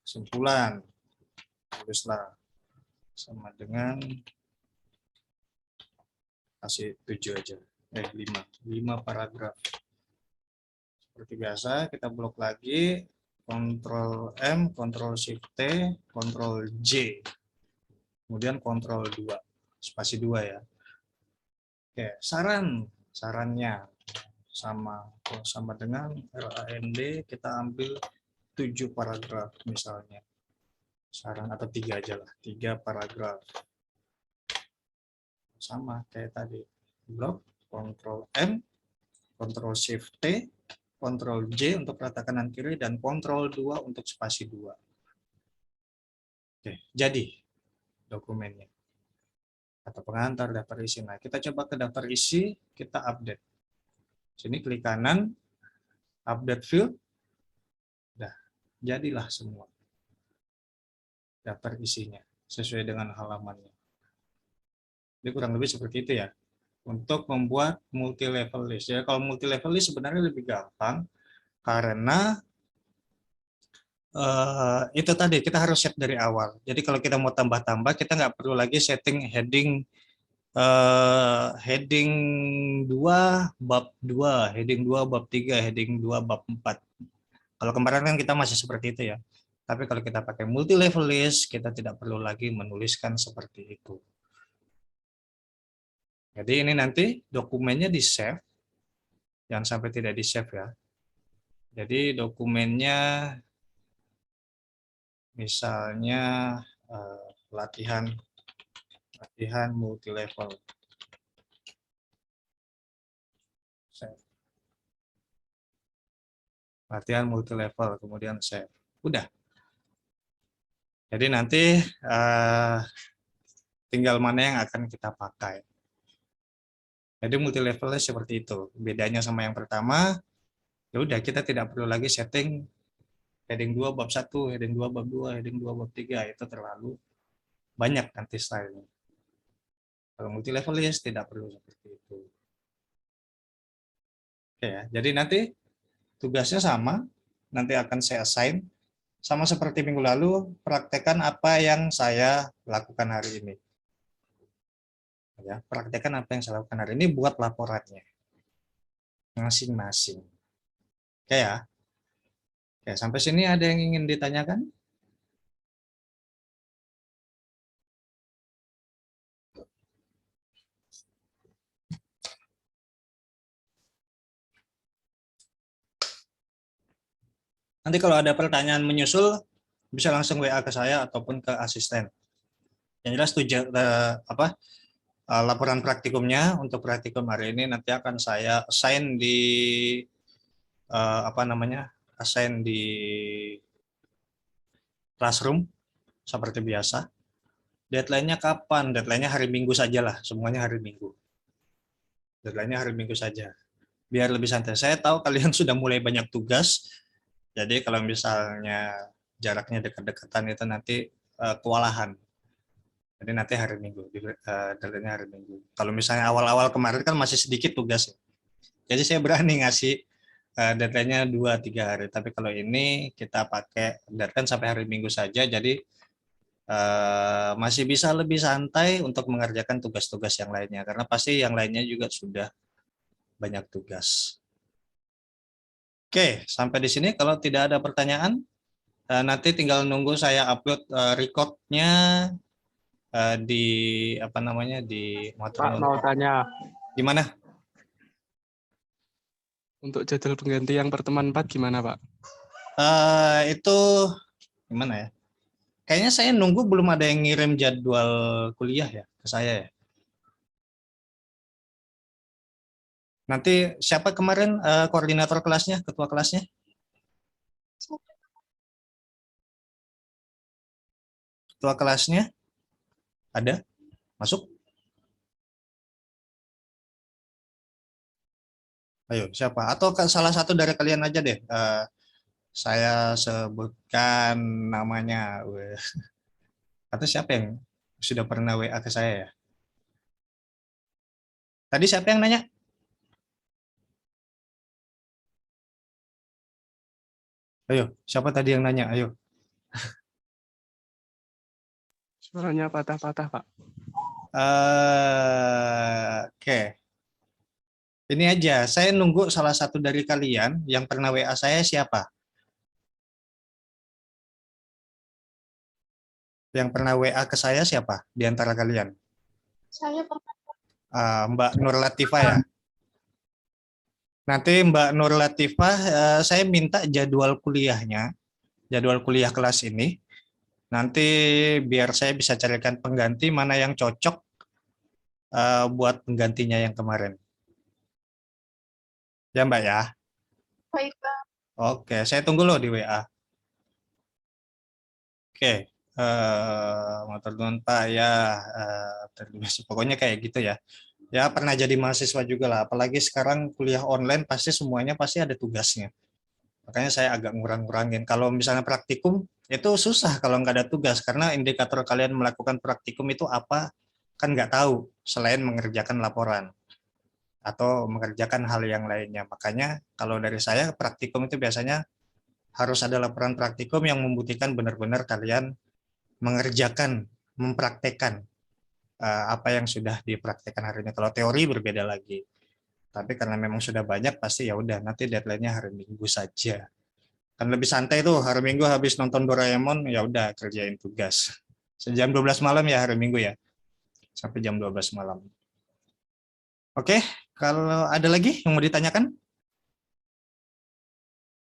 Kesimpulan. Tulislah sama dengan kasih 7 aja. 5 paragraf. Seperti biasa, kita blok lagi. Ctrl M, Ctrl Shift T, Ctrl J. Kemudian Ctrl 2. Spasi 2 ya. Oke, sarannya sama dengan RAND, kita ambil 7 paragraf misalnya. Saran atau 3 aja lah, 3 paragraf. Sama kayak tadi. blok, Ctrl M, Ctrl Shift T, Ctrl J untuk rata kanan kiri, dan Ctrl 2 untuk spasi 2. Oke, jadi dokumennya. Atau pengantar daftar isi. Nah, kita coba ke daftar isi, kita update. Sini klik kanan, update field. Nah, jadilah semua daftar isinya sesuai dengan halamannya. Jadi kurang lebih seperti itu ya. Untuk membuat multi level list. Ya, kalau multi level list sebenarnya lebih gampang karena itu tadi kita harus set dari awal. Jadi kalau kita mau tambah-tambah, kita nggak perlu lagi setting heading 2 bab 2, heading 2 bab 3, heading 2 bab 4. Kalau kemarin kan kita masih seperti itu ya. Tapi kalau kita pakai multi level list, kita tidak perlu lagi menuliskan seperti itu. Jadi ini nanti dokumennya di save, jangan sampai tidak di save ya. Jadi dokumennya misalnya latihan multi level. Save. Latihan multi level, kemudian save. Udah. Jadi nanti tinggal mana yang akan kita pakai. Jadi multi levelnya seperti itu. Bedanya sama yang pertama, ya udah kita tidak perlu lagi setting heading 2 bab 1, heading 2 bab 2, heading 2 bab 3, itu terlalu banyak nanti stylenya. Kalau multi level list tidak perlu seperti itu. Oke ya, jadi nanti tugasnya sama, nanti akan saya assign sama seperti minggu lalu, praktekkan apa yang saya lakukan hari ini. Ya, praktekkan apa yang saya lakukan hari ini, buat laporannya masing-masing. Oke ya. Oke, sampai sini ada yang ingin ditanyakan? Nanti kalau ada pertanyaan menyusul, bisa langsung WA ke saya ataupun ke asisten. Yang jelas laporan praktikumnya untuk praktikum hari ini nanti akan saya assign di assign di classroom seperti biasa. Deadline-nya kapan? Deadline-nya hari Minggu saja lah, semuanya hari Minggu. Deadline-nya hari Minggu saja. Biar lebih santai. Saya tahu kalian sudah mulai banyak tugas, jadi kalau misalnya jaraknya dekat-dekatan itu nanti kewalahan. Jadi nanti hari Minggu, deadline-nya hari Minggu. Kalau misalnya awal-awal kemarin kan masih sedikit tugas. Jadi saya berani ngasih deadline-nya 2-3 hari. Tapi kalau ini kita pakai deadline sampai hari Minggu saja, jadi masih bisa lebih santai untuk mengerjakan tugas-tugas yang lainnya. Karena pasti yang lainnya juga sudah banyak tugas. Oke, sampai di sini. Kalau tidak ada pertanyaan, nanti tinggal nunggu saya upload record-nya di Pak mau tanya gimana? untuk jadwal pengganti yang pertemuan 4 gimana Pak? Itu gimana ya? Kayaknya saya nunggu belum ada yang ngirim jadwal kuliah ya ke saya ya. Nanti siapa kemarin koordinator kelasnya, ketua kelasnya? Ketua kelasnya ada? Masuk? Ayo, siapa? Atau salah satu dari kalian aja deh. Saya sebutkan namanya. Atau siapa yang sudah pernah WA ke saya ya? Tadi siapa yang nanya? Ayo, siapa tadi yang nanya? Ayo. Suaranya patah-patah Pak. Oke. Ini aja, saya nunggu salah satu dari kalian yang pernah WA saya siapa? Yang pernah WA ke saya siapa di antara kalian? Saya pernah. Mbak Nur Latifah ya? Nanti Mbak Nur Latifah, saya minta jadwal kuliahnya, jadwal kuliah kelas ini. Nanti biar saya bisa carikan pengganti mana yang cocok buat penggantinya yang kemarin. Ya Mbak ya. Baik, Pak. Oke, saya tunggu loh di WA. Oke, motor nuwun Pak ya, pokoknya kayak gitu ya. Ya pernah jadi mahasiswa juga lah, apalagi sekarang kuliah online pasti semuanya pasti ada tugasnya. Makanya saya agak ngurang-ngurangin. Kalau misalnya praktikum itu susah kalau nggak ada tugas karena indikator kalian melakukan praktikum itu apa kan nggak tahu selain mengerjakan laporan atau mengerjakan hal yang lainnya. Makanya kalau dari saya praktikum itu biasanya harus ada laporan praktikum yang membuktikan benar-benar kalian mengerjakan, mempraktekkan apa yang sudah dipraktekkan hari ini. Kalau teori berbeda lagi. Tapi karena memang sudah banyak pasti ya udah nanti deadline-nya hari Minggu saja. Kan lebih santai tuh hari Minggu habis nonton Doraemon ya udah kerjain tugas. Sejam 12 malam ya hari Minggu ya. Sampai jam 12 malam. Oke, kalau ada lagi yang mau ditanyakan?